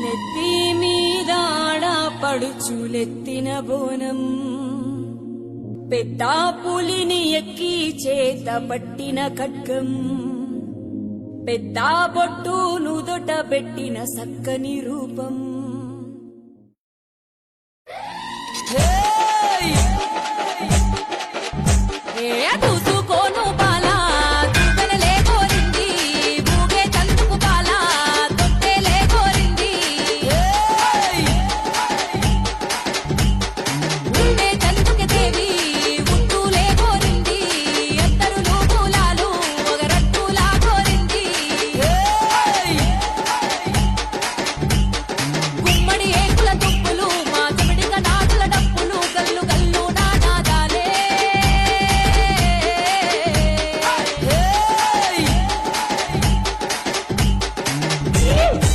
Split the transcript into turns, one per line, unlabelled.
నెత్తి మీద పడుచులెత్తిన బోనం పెద్ద పులిని ఎక్కి చేత పట్టిన ఖడ్గం పెద్ద బొట్టు నుదుట పెట్టిన సక్కని రూపం ఏ